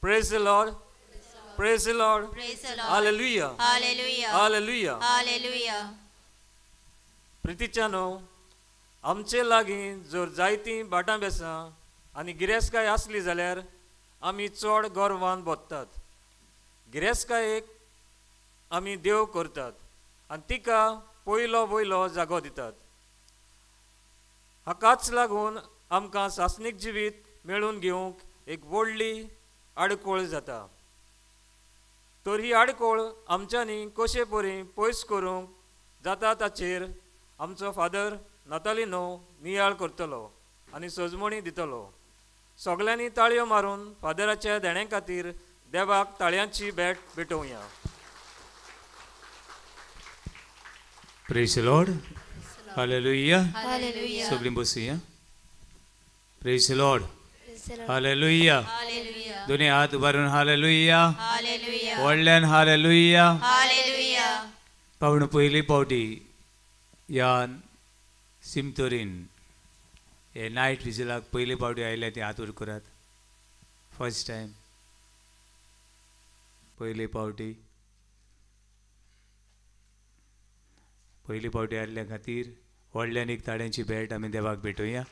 Praise the Lord. Praise the Lord. Praise the Lord. Hallelujah. Hallelujah. Hallelujah. Hallelujah. प्रितीच्यानो आमचे लागीं जर जायतीं भाटां बेसां आनी गिरेस्तकाय आसली जाल्यार आमी चड गोरवान बोत्तात. गिरेस्तकायेक आमी देव करतात आनी तिका पयलो वयलो जागो दितात. हाकाच लागून आमकां सासणीक जिवीत मेळून घेवंक एक व्हडली आडकोळ जाता. तर ही आडकोळ आमच्यांनी कशे परी पयस करूंक जाता ताचेर आमचो फादर नातालिनो नियाळ करतलो आनी सजमणी दितलो. सगळ्यांनी ताळयो मारून फादराच्या देण्या खातीर देवाक ताळयांची भेट भेटोवया. Praise the Lord. Hallelujah. Hallelujah. Soglim bosiya. Praise the Lord. Praise the Lord. Hallelujah. Hallelujah. दोन्ही हात उभारून Hallelujah. Hallelujah. व्हडल्यान Hallelujah. Hallelujah. पावण पयली पावटी या सिमतोरीन हे नायट विजिलाक पयली पावटी आयल्या ती हात उर करात. फर्स्ट टाइम पयली पावटी आयल्ल्या खातीर व्हडल्यान एक ताळ्यांची भेट आमी देवाक भेटोवया.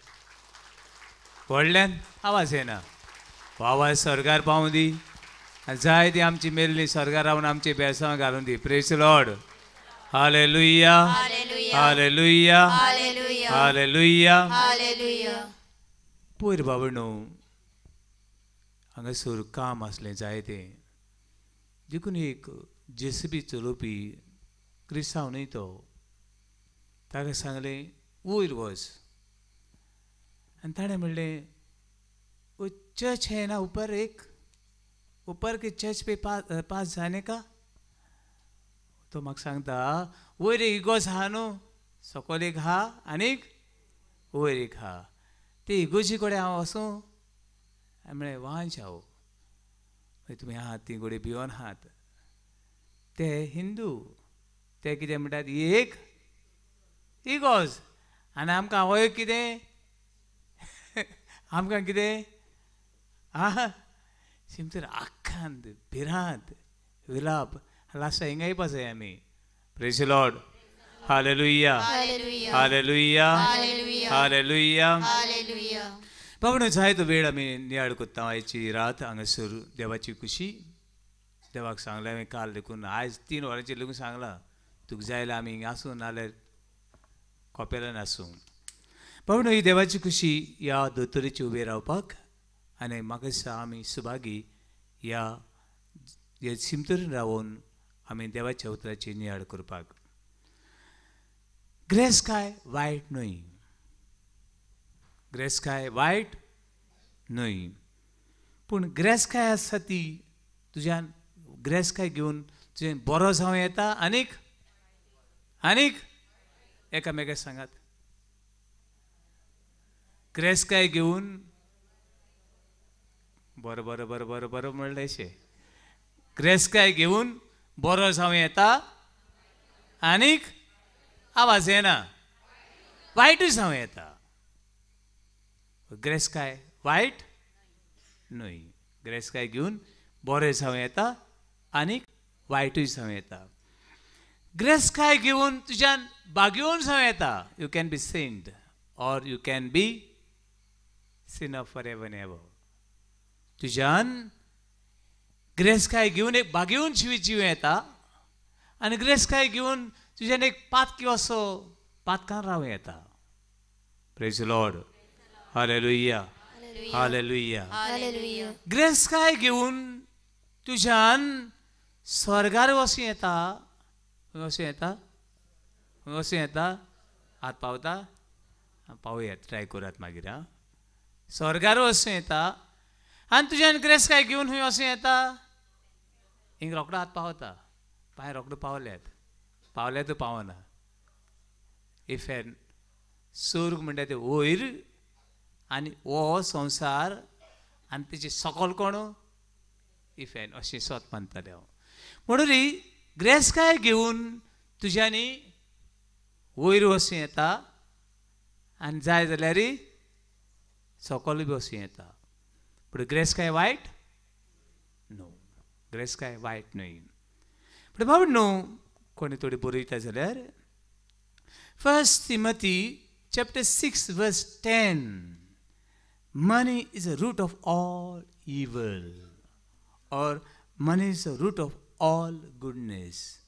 व्हडल्यान आवाज येना आवाज सरकार पावूं दी आनी जाय ती आमची मेल्ली सरकार रावन आमची बेसांव घालून दी. Praise the Lord. Hallelujah. Hallelujah. Hallelujah. Hallelujah. Hallelujah. Hallelujah. पयर बाबा न्हू हांगासर काम आसलें जायतें देखून एक जेसीबी चलोवपी क्रिस्तांव न्हय तो ताका सांगलें वयर वच आनी ताणें म्हणलें वो चर्च है ना ऊपर के चर्च पे पास जाने का. तो म्हाका सांगता वयर एक इगोज आहा न्हू सकयल एक आहा आनीक वयर एक आहा ते इगोजी कडेन हांव वचूं. हांवें म्हणलें वांच हांव तुमी आहात ती घोडी भिवन आहात ते हिंदू ते कितें म्हणटात एक इगोज आनी आमकां वयर कितें आमकां कितें आहा सिमतर आख्खांत भिरांत विलाप लास्ट हिंगा येवपा जाय आमी. Praise the Lord. Hallelujah. Hallelujah. Hallelujah. Hallelujah. Hallelujah. Hallelujah. बाबा जाय तो वेळ आमी नियाळ कोत्ता आयची रात हांगासर देवाची खुशी देवाक सांगलें हांवें काल देखून आयज 3 वरांचेर लेगून सांगलां तुका जाय जाल्यार आमी हिंगा आसूं नाल्यार कॉपेलान आसूं. बाबा ही देवाची खुशी ह्या दोतोरेची उबे रावपाक आनी म्हाका दिसता आमी सुभागी ह्या सिमतोरीन रावून आमी देवाच्या उतराची नियाळ करपाक. गिरेस्तकाय वायट न्हय. गिरेस्तकाय वायट न्हय पूण गिरेस्तकाय आसा ती तुज्यान गिरेस्तकाय घेवन तुजें बरो जावं येता आनीक एकामेकाक सांगात गिरेस्तकाय घेवन बरो बरो बरो बरो बरो म्हणलें अशें गिरेस्तकाय घेवन बरो जावं येता आनीक आवाज येना वायटूय जावं येता. गिरेस्तकाय वायट न्हय. गिरेस्तकाय घेवन बरें जावं येता आनीक वायटूय जावं येता. गिरेस्तकाय घेवन तुज्यान बागेवन जावं येता. You can be sent or you can be Sinner for ever and ever. तुज्यान गिरेस्तकाय घेवन एक बागेवन जिवं येता आनी गिरेस्तकाय घेवन तुज्यान एक पातकी असो पातकान रावं येता. Praise the Lord. Hallelujah. Hallelujah. Hallelujah. गिरेस्तकाय घेवन तुज्यान स्वर्गार वचूं येता. वचूं येता हात पावता पावयात ट्राय करात मागीर आं. स्वर्गार वचूं येता आनी तुज्यान गिरेस्तकाय घेवन खंय वचूं येता. हिंग रोकडो हात पावता पांय रोकडो पावल्यात पावना. इफेन स्वर्ग म्हणटा ते वयर आनी हो संवसार आनी तेजे सकल कोण इफेन अशें स्वत मानतालें हांव. म्हणून गिरेस्तकाय घेवन तुज्यांनी वयर वचूं येता आनी जाय जाल्यार सकल बी वचूं येता. पूण गिरेस्तकाय वायट नो ग्रेस काय वायट न्हय. पण बाबा न्हू कोणी थोडी बरयता जाल्यार first Timothy chapter 6 verse 10, money is a root of all evil, or money is a root of all goodness.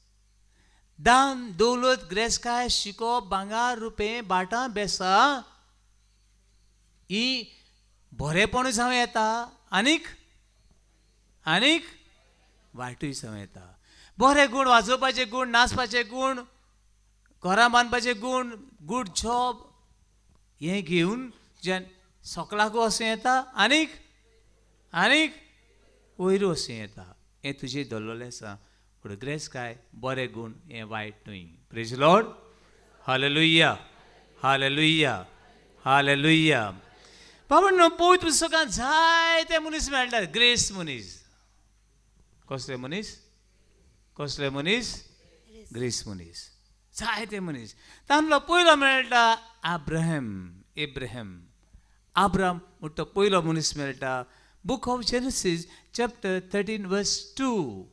दान दौलत ग्रेस काय शिको भांगार रुपे बाटा बेसा ही बरेपणूय जावं येता आनीक आनीक वायटूय जावं येता. बरे गूण वाजोवपाचे गूण, नाचपाचे गूण, घरां बांदपाचे गूण, गूड जॉब हें घेवन जें सगळ्याकूय वसूं येता आनीक आनीक वयर वसूं येता. हें तुजें धरलेलें आसा. पूण ग्रेस काय बरे गूण हें वायट न्हय. Praise Lord. Hallelujah hallelujah hallelujah. बाबा पवित्र पुस्तकांत जायते मनीस मेळटात. ग्रेस मनीस. कसले मनीस? कसले मनीस? ग्रेस मनीस. जायते मनीस. तांतलो पयलो मेळटा एब्राहम. आब्राम म्हणटा तो पयलो मनीस मेळटा. Book of Genesis chapter 13 verse 2.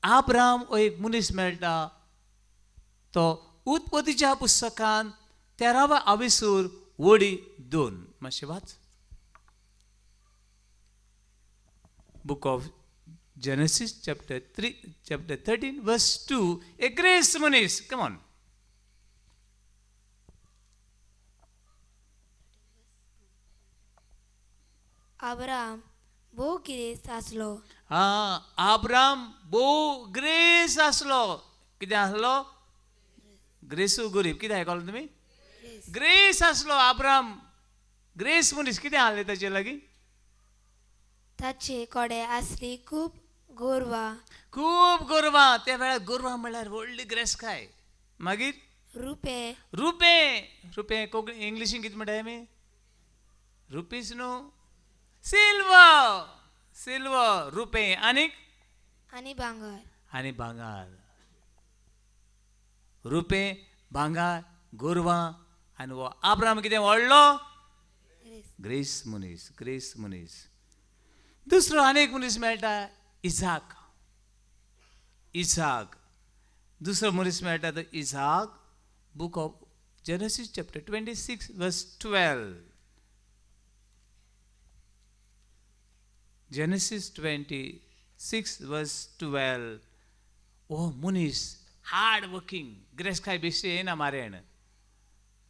Abram हो एक मनीस मेळटा. तो उत्पत्तीच्या पुस्तकांत 13वा आविसूर वडी 2. मातशें वाच. Book of Genesis chapter 13 verse 2. ए ग्रेस मनीस. Come on. अब्राम भोव गिरेस्त आसलो. आब्राम भोव ग्रेस आसलो. कितें आसलो? ग्रेसू गरीब. कितें आयकलो तुमी? ग्रेस आसलो. आब्राम ग्रेस मनीस. कितें आसलें ताचे लागीं? ताचे कोडे आसली खूब गोरवां. खूब गोरवां. त्या वेळार गोरवां म्हणल्यार व्हडली ग्रेस काय. मागीर रुपे रुपे कोंकणी इंग्लिशीन कितें म्हणटाय आमी? रुपीज न्हू. सिल्वर रुपे आनी भांगार. रुपे भांगार गोरवां. आनी हो आब्राम कितें व्हडलो? ग्रेस मनीस. दुसरो आनीक मनीस मेळटा इसाक. दुसरो मनीस मेळटा तो Isaac. Book of Genesis chapter 26 verse 12. Genesis 26 verse 12. ओ मनीस हार्ड वर्किंग. ग्रेस काय बेश्टी येना मारेण.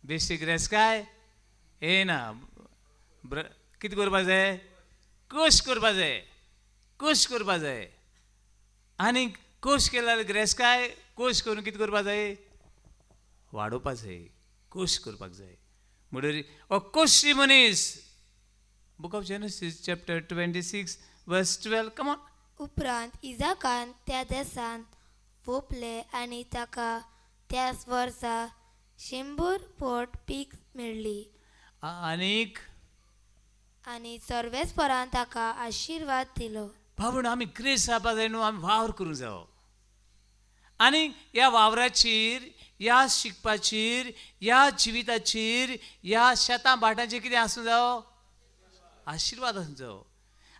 बेश्टी ग्रेस काय येना. कितें करपा जाय? कोश करपा जाय. आनी कोश केल्यार ग्रेस काय कोश करून कितें करपा जाय? वाडोवपा जाय. कोश करपाक जाय. म्हणटरी ओ कोशी मनीस. Book of Genesis chapter 26 verse 12. Come on. उपरांत इजाकान त्या देशांत पोपले आनी ताका त्याच वर्सा 100 पोट पीक मेळ्ळी. आनी सर्वेस्परान ताका आशिर्वाद दिलो. भावण आमी ग्रेस जावपा जाय न्हू. आमी वावर करूंक जायो. आनी ह्या वावराचेर, ह्या शिकपाचेर, ह्या जिविताचेर, ह्या शेतां भाटांचेर कितें आसूं जायो? आशिर्वाद आसूं जायो.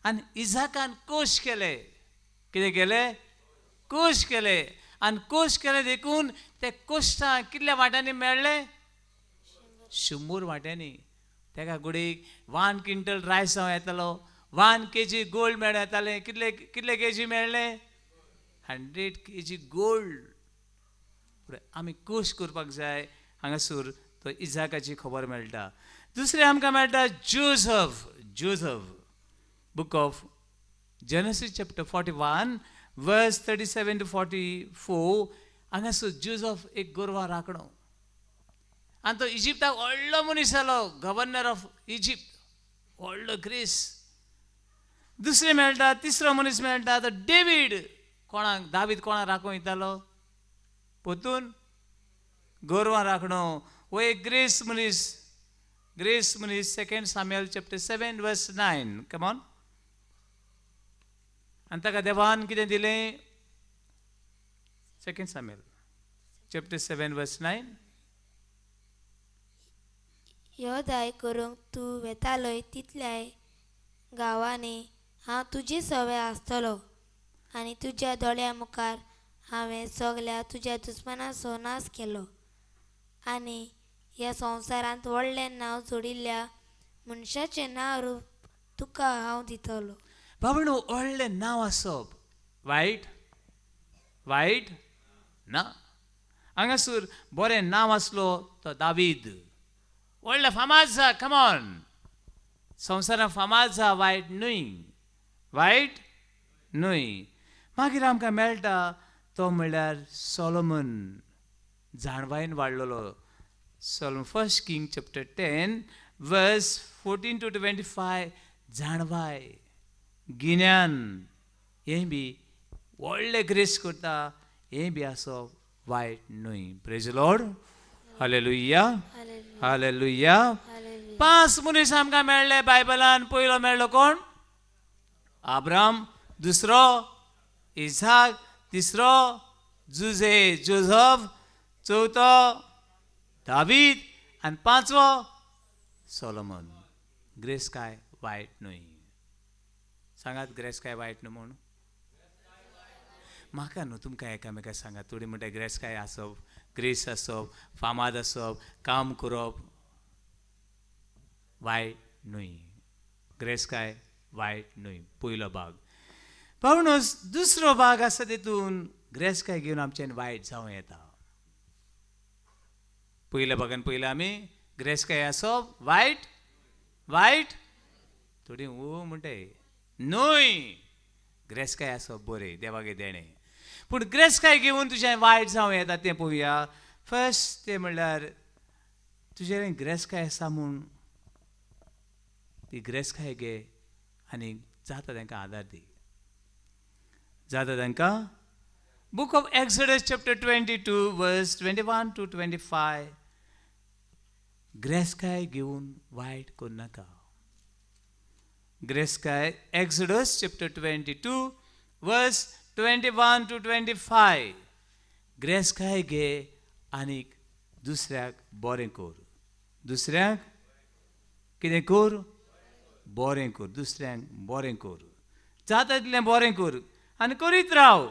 आनी इजाकान कोश केले. कितें केलें? कोश केले. आनी कोश केले देखून ते कोश्टां कितल्या वाट्यांनी मेळ्ळे? 100 वाट्यांनी. तेका गुडीक 1 क्विंटल रायस जावं येतालो. 1 kg गोल्ड मेळूं येतालें. कितले केजी मेळ्ळे? 100 kg गोल्ड. आमी कोश करपाक जाय. हांगासर तो इजाकाची खबर मेळटा. दुसरें आमकां मेळटा Joseph. Book of Genesis chapter 41 verse 37 to 44. हांगासर जोझफ एक गोरवां राखणो. आनी तो इजिप्ताक व्हडलो मनीस जालो. Governor of Egypt. व्हडलो ग्रेस. दुसरें मेळटा. तिसरो मनीस मेळटा तो डेवीड. कोणाक? दावीद कोणाक राखूं येतालो? पोतून गोरवां राखणो. हो एक ग्रेस मनीस. 2 Samuel chapter 7 verse 9. Come on. आनी ताका देवान कितें दिलें? 2 Samuel chapter 7 verse 9. योदाय करूंक तूं वेतालोय तितल्याय गांवांनी हांव तुजी सवय आसतलो आनी तुज्या दोळ्या मुखार हांवें सगल्या तुज्या दुस्मनाचो नाश केलो आनी ह्या संवसारांत व्हडलें नांव जोडिल्ल्या मनशाचें नांव रूप तुका हांव दितलो. बाबणू व्हडलें नांव आसप वायट वायट ना. हांगासर बरें नांव आसलो तो दावीद व्हडलो फामाद जा. कमॉन संवसारांत फामाद जा. वायट न्हय वायट न्हय. मागीर आमकां मेळटा तो म्हणल्यार सोलोमन जाणवायेन वाडलेलो. Solomon first king chapter 10 verse 14 to 25 जाणवाय गिन्यान हें बी व्हडलें ग्रेस करता. हें बी आसप वायट न्हय. Praise Lord. Hallelujah hallelujah. 5 मनीस आमकां मेळ्ळे बायबलान. पयलो मेळ्ळो कोण? अब्राम. दुसरो इसाक. तिसरो जोसेफ. चौथो दावीद आनी पांचवो सोलोमन. ग्रेस काय वायट न्हय. सांगात ग्रेस काय वायट न्हय म्हूण. म्हाका न्हू तुमकां एकामेका सांगात. थोडी म्हणटा ग्रेस काय आसप ग्रेस आसप फामाद आसप काम करप वायट न्हय. ग्रेस काय वायट न्हय. पयलो भाग. पावणूस दुसरो भाग आसा तितून ग्रेस काय घेवन आमच्यान वायट जावं येता. पयल्या भागान पयलें आमी ग्रेस काय आसप वायट वायट. थोडी म्हणटाय न्हय ग्रेस काय आसप बरें देवागे देणें. पूण ग्रेस काय घेवन तुजें वायट जावं येता तें पळोवया. फर्स्ट तें म्हणल्यार तुजें ग्रेस काय आसा म्हूण ती ग्रेस काय घे आनी जाता तांकां आदार दी. जाता तांकां. Book of Exodus chapter 22 verse 21 to 25. Grace काय घेवन वायट करूं नाका. ग्रेस काय Exodus chapter 22 verse 21 to 25. Grace काय घे आनी दुसऱ्याक बरें कर. दुसऱ्याक कितें कर? बरें कर. दुसऱ्यांक बरें कर. जाता तितलें बरें कर आनी करीत राव.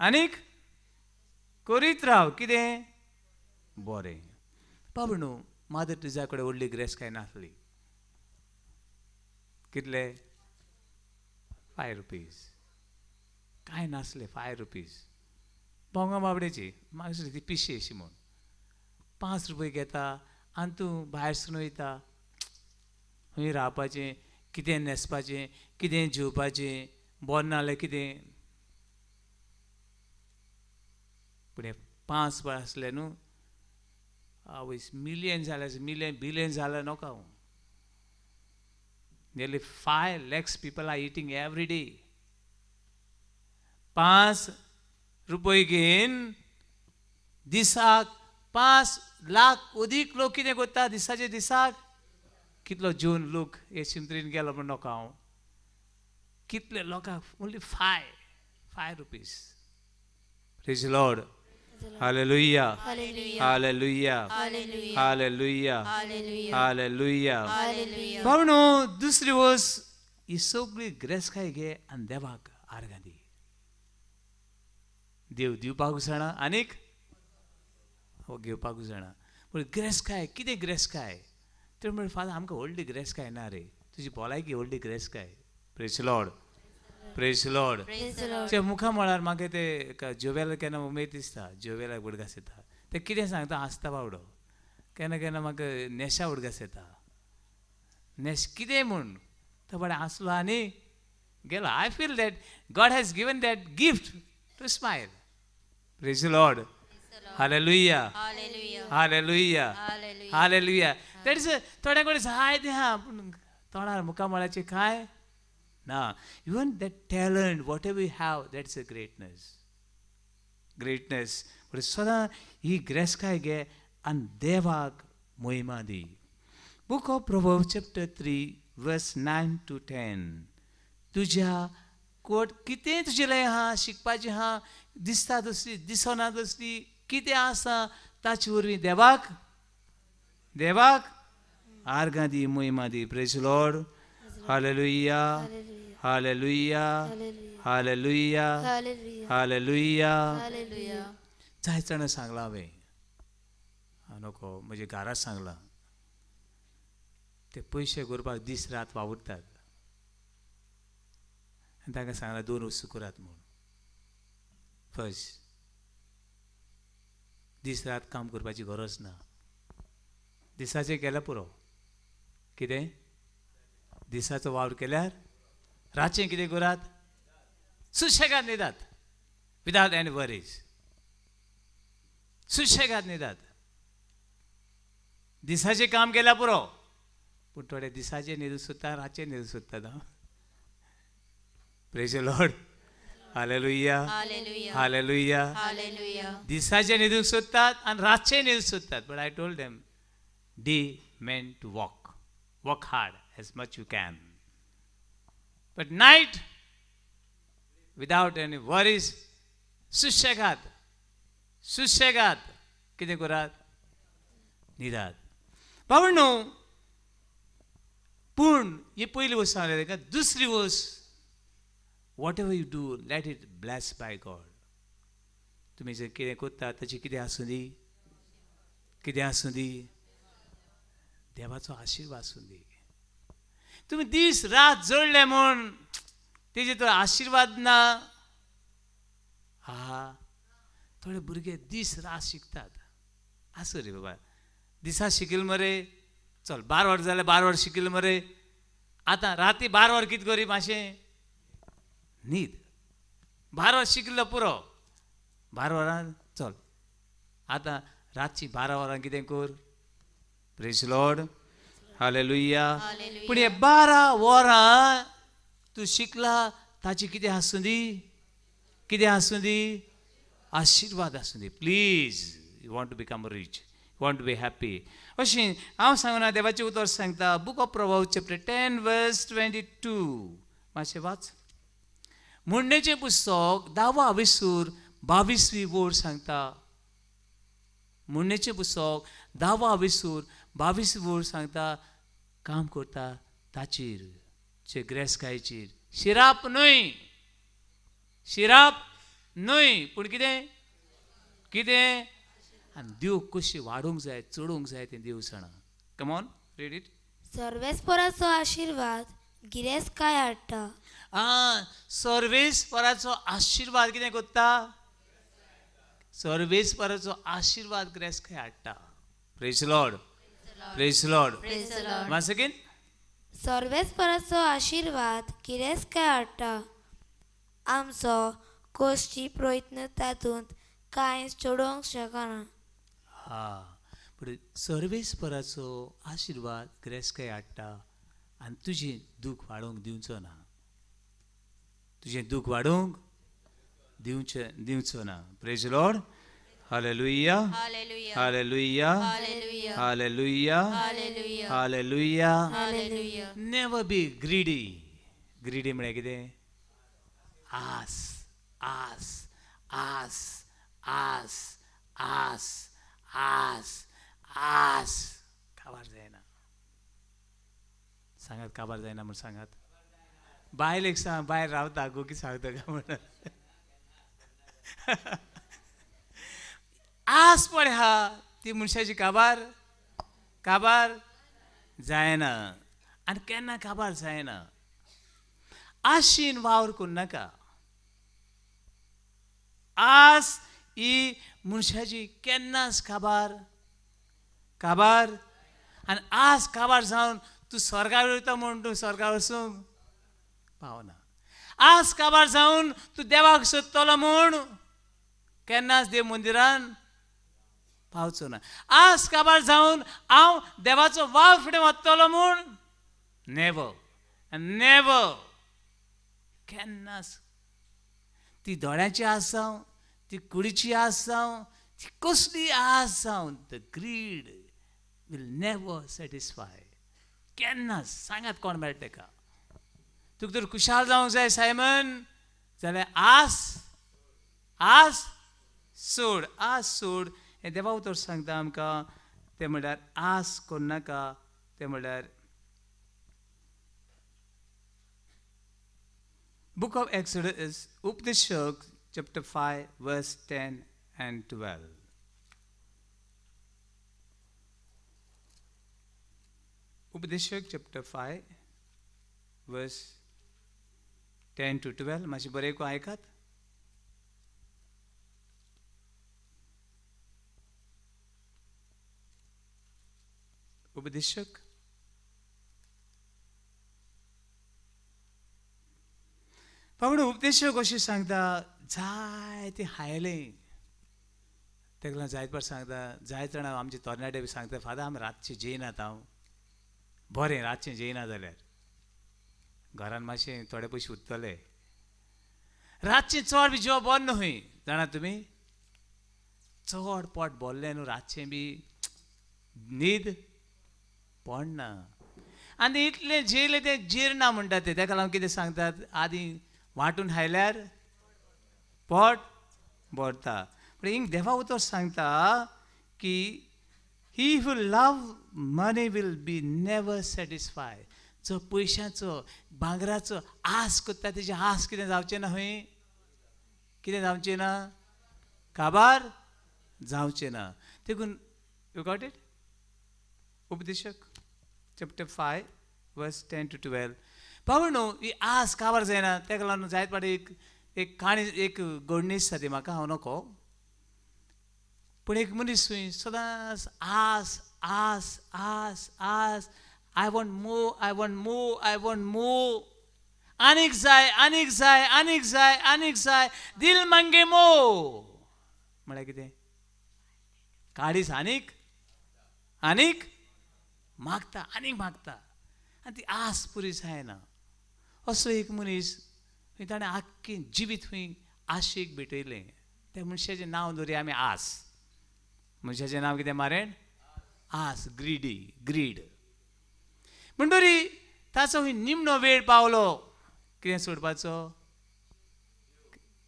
आनीक करीत राव. कितें बरें. बाबणू मादर तुज्या कडेन व्हडली ग्रेस काय नासली. कितले? 5 रुपीज. कांय नासले 5 रुपीज. बोंगा बाबडेची म्हाका ती पिशी अशी म्हूण 5 रुपया घेता आनी तूं भायर वयता. खंय रावपाचें कितें न्हेसपाचें कितें जेवपाचें बरें नाल्यार कितें. पूण हे 5 पळय आसले न्हू आवय मिलियन जाल्यार मिलियन बिलियन जाल्यार नोका. Nearly 5 lakhs people are eating every day. 5 रुपये घेवन दिसाक 5 लाख अदीक लोक कितें करता दिसाचे दिसाक. कितलो जून लोक हे शिंत्रीन गेलो म्हण नोका हांव. कितले लोकांक only 5 rupees. Praise the Lord. Hallelujah. Hallelujah. Hallelujah. Hallelujah. भावनो दुसरी वस ही सगळी ग्रेस काय घे आनी देवाक आर्गां दी. देव दिवपाक जाणा आनीक घेवपाक जाणा. पूण ग्रेस काय कितें ग्रेस काय तर म्हणल्यार फादर आमकां व्हडली ग्रेस काय ना रे. तुजी भलायकी व्हडली ग्रेस काय. Praise Lord. Praise Lord. ते मुखा म्हळ्यार म्हाका ते जोवेला केन्ना उमेद दिसता. जोवेलाक उडगास येता. ते कितें सांगता आसता बावडो. केन्ना केन्ना म्हाका नेशा उडगास येता. नेश कितें म्हूण तो बरें आसलो आनी गेलो. I feel that God has given that gift to smile. Praise Lord. Hallelujah hallelujah hallelujah. That is थोड्या कडेन जाय तें आहा पूण तोंडार मुखा म्हळ्याचें कांय ना. Even that talent, whatever we have, that's a greatness. Greatness. But सदां ही ग्रेस काय घे आनी देवाक महिमा दी. Book of Proverbs chapter 3 verse 9 to 10. तुज्या कोट कितें तुजे लय आहा शिकपाचें आहा दिसता तसली दिसना तसली कितें आसा ताचे वरवीं देवाक आर्गां दी महिमा दी. Praise Lord. Hallelujah hallelujah hallelujah hallelujah hallelujah hallelujah hallelujah जायचं सांगला हांवें नको म्हजे घरात सांगला ते पयशे करपाक दीस रात वावुरतात आनी तांकां सांगला 2 वस्तू करात म्हूण फर्स्ट दीस रात काम करपाची गरज ना दिसाचें केल्यार पुरो कितें दिसाचो वावर केल्यार रातचें कितें करात सुशेगाद न्हिदात विदाउट एनी वरीज सुशेगाद न्हिदात दिसाचें काम केल्यार पुरो पूण थोडे दिसाचें न्हिदूंक सोदता रातचें न्हिदूंक सोदतात praise the Lord hallelujah hallelujah दिसाचें न्हिदूंक सोदतात आनी रातचें न्हिदूंक सोदतात but I told them the men to work hard as much you can but night without any worries सुशेगाद कितें करात न्हिदात भावंडो पूण ही पयली वस्त सांगले ताका दुसरी वस्त whatever you do let it bless by God तुमी जर कितें करता ताची कितें आसूं दी देवाचो आशिर्वाद आसूं दी तुमी दीस रात जोडले म्हूण तेजे तो आशिर्वाद ना थोडे भुरगे दीस रात शिकतात आसूं रे बाबा दिसा शिकिल मरे चल 12 वर जाल्यार 12 वर शिकिल मरे आतां राती 12 वर कितें करी मातशें न्हीद 12 वर शिकलो पुरो 12 वरां चल आतां रातची 12 वरां कितें कर प्रेज लॉर्ड हालेलुया पूण हे 12 वरां तूं शिकला ताची कितें आसूं दी आशिर्वाद आसूं दी please you want to become rich you want to be happy अशें हांव सांगना देवाचें उतर सांगता book of Proverbs chapter 10 verse 22 मातशें वाच म्हणणेचें पुस्तक 10 विसूर 22वी वोड सांगता म्हणणेचें पुस्तक 10 विसूर 22वी वोड सांगता काम करता ताचेर चे ग्रेसकायचेर शिराप न्हय पूण कितें आनी देव कशी वाडूंक जाय चडूंक जाय तें देव जाणा कम ऑन रीड इट सर्वेस्पराचो आशिर्वाद गिरेस्काय हाडटा सर्वेस्पराचो आशिर्वाद कितें करता सर्वेस्पराचो आशिर्वाद ग्रेसकाय हाडटा प्रेज लॉर्ड once again सर्वेस्पराचो आशिर्वाद गिरेस्काय हाडटा आमचो कोश्टी प्रयत्न तातूंत कांयच चडोवंक शकना पण सर्वेस्पराचो आशिर्वाद ग्रेसकाय हाडटा आनी तुजें दूख वाडोवंक दिवचो ना दिवचो ना praise Lord hallelujah hallelujah hallelujah hallelujah never be greedy म्हळ्यार कितें आस काबार जायना सांगात काबार जायना म्हूण सांगात बायलेक सांग भायर रावता गो कितें सांगता काय म्हणून आस पडे हा ती मनशाची काबार जायना आनी केन्ना काबार जायना आशीन वावर करूं नाका आस ही मनशाची केन्नाच काबार आनी आस काबार जावन तूं स्वर्गार वयता म्हूण तूं स्वर्गार वचूंक पावना आस काबार जावन तूं देवाक सोदतलो म्हूण केन्नाच देव मंदिरान पावचो ना आस काबार जावन हांव देवाचो वाव फुडें वतलो म्हूण नेवर केन्नाच ती दोळ्याची आस जावं ती कुडीची आस जावं ती कसली आस जावं the greed will never satisfy केन्नाच सांगात कोण मेळटा तेका तुका तर खुशाल जावंक जाय सायमन जाल्यार आस सोड हें देवा उतर सांगता आमकां तें म्हणल्यार आस करूं नाका तें म्हणल्यार Book of Exodus, Upadeshak, chapter 5, verse 10 and 12. Upadeshak, chapter 5, verse 10 to 12. माशी बरे को ऐकात. उपदेशक पण उपदेशक अशें सांगता जायते हायले तेका लागून जायत पाट सांगता जायत जाणां आमचे तरणाटे बी सांगता फादर आमी रातचे जेयनात हांव बरें रातचें जेयना जाल्यार घरान मातशें थोडे पयशे उरतले रातचें चड बी जेवप बरें न्हय जाणा तुमी चड पोट भरलें न्हू रातचें बी न्हीद पडना आनी इतलें जेयलें तें जिर्ना म्हणटा ते तेका लागून कितें सांगतात आदी वांटून खायल्यार पोट भरता पण हिंग देवा उतर सांगता की he who love money will be never satisfy जो पयशांचो भांगराचो आस करता तेजी आस कितें जावचें ना खंय कितें जावचें ना काबार जावचें ना देखून यू गॉट इट उपदेशक चॅप्टर 5 वर्स 10 to 12 पावण न्हू ही आस काबार जायना तेका लागून जायत पाटी एक काणी एक गोडणीस आसा ती म्हाका हांव नको पूण एक मनीस खंय सदांच आस आस आस आस I want more I want more I want more आनीक जाय आनीक जाय आनीक जाय आनीक जाय दिल मांगे मोर म्हळ्यार कितें काडीस आनीक आनीक मागता आनीक मागता आनी ती आस पुरी जायना असो एक मनीस ताणें आख्खें जिवीत खंय आशेक भेटयलें त्या मनशाचें नांव दवरया आमी आस मनशाचें नांव कितें मारेण आस ग्रीड म्हणटरी ताचो खंय निमणो वेळ पावलो कितें सोडपाचो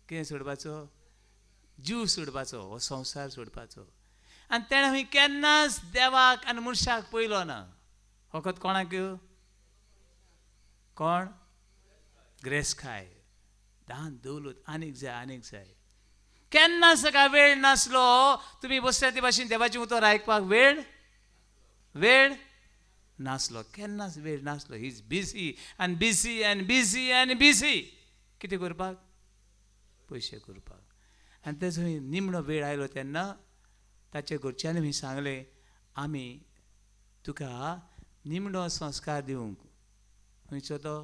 कितें सोडपाचो जीव सोडपाचो हो संवसार सोडपाचो आनी तेणें खंय केन्नाच देवाक आनी मनशाक पयलो ना फकत कोणाक कोण ग्रेसखाय दान दौलत आनीक जाय केन्नाच ताका वेळ नासलो तुमी बसल्या ते भाशेन देवाचें उतर आयकपाक वेळ नासलो केन्नाच वेळ नासलो ही इज बिजी आनी बिजी आनी बिजी आनी बिजी कितें करपाक पयशे करपाक आनी तेजो निमणो वेळ आयलो तेन्ना ताच्या घरच्यांनी मी सांगलें आमी तुका निमणो संस्कार दिवंक खंयचो तो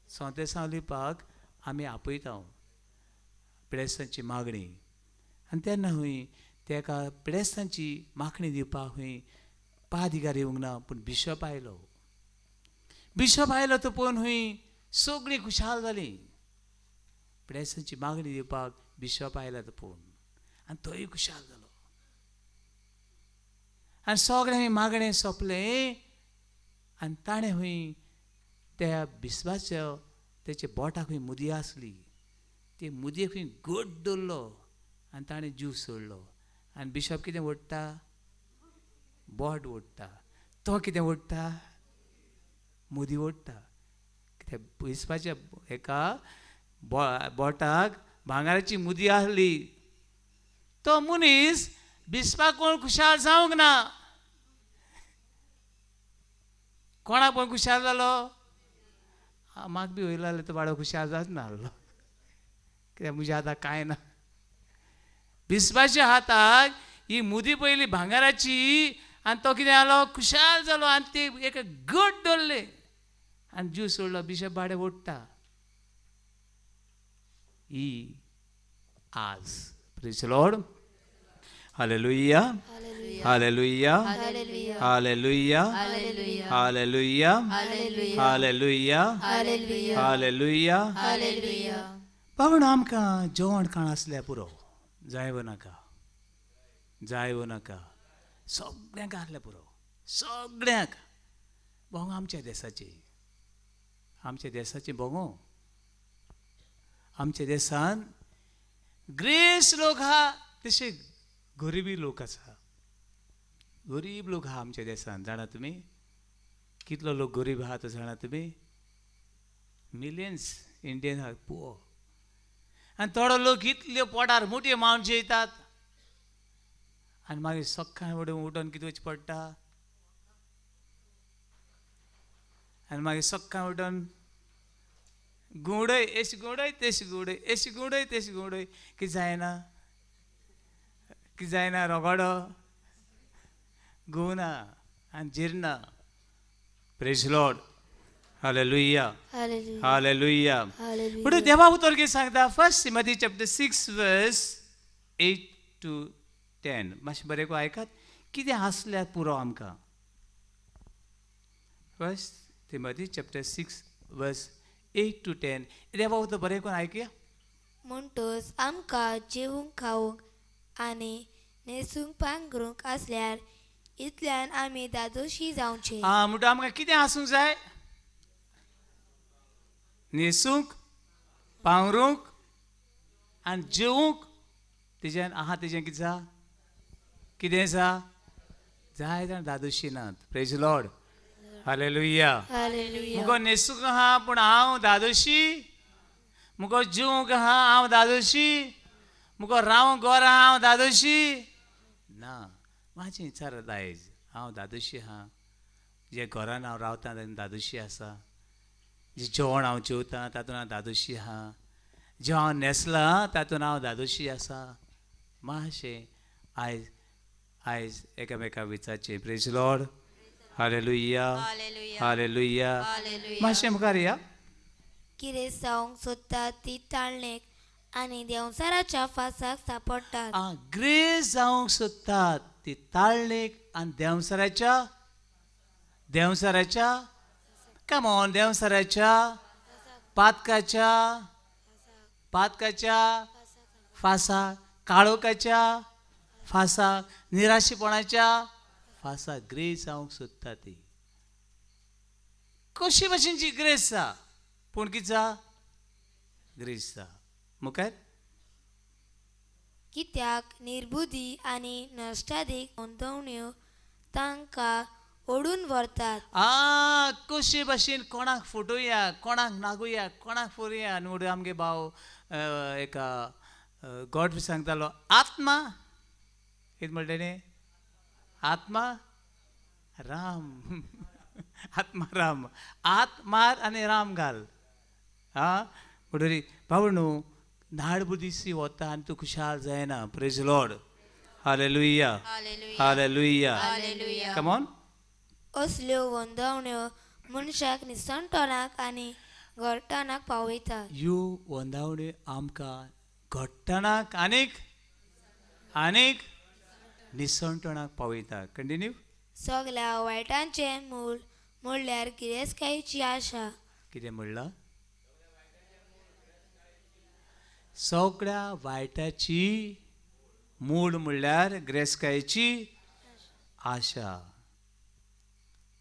सोंतेसांव लिवपाक आमी आपयता पिडेस्तांची मागणी आनी तेन्ना खंय तेका पिडेस्तांची मागणी दिवपाक खंय पादिगार येवंक ना पूण बिशप आयलो तो पळोवन खंय सगळीं खुशाल जालीं पिडेस्तांची मागणी दिवपाक बिशप आयला तो पळोवन आनी तोय खुशाल जालो आनी सगळें मागणें सोंपलें आनी ताणें खंय त्या बिस्वाच्या तेच्या बोटाक खंय मुदी आसली ते मुदयेक खंय घट दवरलो आनी ताणें जीव सोडलो आनी बिशप कितें ओडटा बोट ओडटा तो कितें ओडटा मुदी ओडटा कित्याक बिस्वाच्या एका बोटाक भांगराची मुदी आसली तो मनीस बिस्वाक कोण खुशाल जावंक ना कोणाक पळोवन खुशाल जालो म्हाका बी वयलो जाल्यार तो बाळो खुशाल जाच नासलो कित्याक म्हज्या हाताक कांय ना बिस्वाच्या हाताक ही मुदी पयली भांगराची आनी तो कितें जालो खुशाल जालो आनी ते एक घट धरले आनी जीव सोडलो बिशप बाडे ओडटा ही आज praise the Lord hallelujah hallelujah hallelujah hallelujah hallelujah hallelujah पावण आमकां जेवण खाण आसल्यार पुरो जायव नाका सगळ्यांक आसल्यार पुरो सगळ्यांक भोंग आमच्या देशाची भोंगो आमच्या देशान ग्रेस लोक आहा तशे गरिबी लोक आसा गरीब लोक आहा आमच्या देशान जाणा तुमी कितलो लोक गरीब आहा तो जाणा तुमी मिलियन्स इंडियन पुओ आनी थोडो लोक इतल्यो पोटार मोठ्यो मांस जेयतात आनी मागीर सकाळी उठोन कितें वचचें पडटा आनी मागीर सकाळी उठोन गुंवडय एशी गुंवडय तेशी गुंवडय एशी गुंवडय तेशी गुंवडय कितें जायना रगडो गुवना आनी जिरना praise Lord hallelujah hallelujah hallelujah hallelujah पुढे देवा उतर कितें सांगता first Timothy chapter 6 verse 8 to 10 मातशें बरें को आयकात कितें आसल्यार पुरो आमकां first Timothy chapter 6 verse 8 to 10 देवा उतर बरें कोन आयकुया म्हणटोच आमकां जेवूंक खावूंक आनी न्हेसूंक पांघरूंक आसल्यार इतल्यान आमी दादोशी जावचे म्हणटा आमकां कितें आसूंक जाय न्हेसूंक पांघरूंक आनी जेवूंक तेज्यान आहा तेजें कितें आसा कितें आसा जाय जाण दादोशी नात प्रेज लॉर्ड हालेलुया हालेलुया मुगो न्हेसूंक आहा पूण हांव दादोशी मुगो जेवूंक आहा हांव दादोशी मुगो रावूंक घर आहा हांव दादोशी ना म्हाजें विचार आयज हांव दादोशी आहा जे घरान हांव रावता तातूंत दादोशी आसा जे जेवण हांव जेवतां तातूंत हांव दादोशी आहा जे हांव न्हेसलां तातूंत हांव दादोशी आसा मातशें आयज आयज एकामेकाक विचारचें प्रेज लॉर्ड हालेलुया हालेलुया मातशें मुखार या कितें जावंक सोदतात ती ताळणेक आनी देंवसाराच्या फासाक सांपडटात ग्रेस जावंक सोदतात ती ताळणेक आनी देंवसाराच्या कमॉन देंवसाराच्या पातकाच्या फासाक काळोखाच्या फासाक निराशेपणाच्या फासाक ग्रेस जावंक सोदता ती कशी भाशेनची ग्रेस आसा पूण कितें आसा ग्रेस आसा मुखार कित्याक निर्बुधी आनी नश्टादीक नोंदवण्यो तांकां ओडून व्हरतात कशे भाशेन कोणाक फटोवया कोणाक नागुया कोणाक फोरुया न्हू आमगे भाव एका गॉड सांगतालो आत्मा कितें म्हणलें आत्मा राम आत्मा राम आत मार आनी राम घाल म्हणटरी भाऊ न्हू धाड बुद्दीसी वता आनी तूं खुशाल जायना praise Lord hallelujah hallelujah come on असल्यो वंदवण्यो मनशाक निसणटणाक आनी घरटणाक पावयतात ह्यो वंदावण्यो आमकां घडटणाक आनीक निसणटणाक पावयता कंटिन्यू सगल्या वायटांचें मूल म्हणल्यार गिरेस्तकायेची आशा कितें म्हणलां सगळ्या वायटाची मूळ म्हणल्यार गिरेस्तकायेची आशा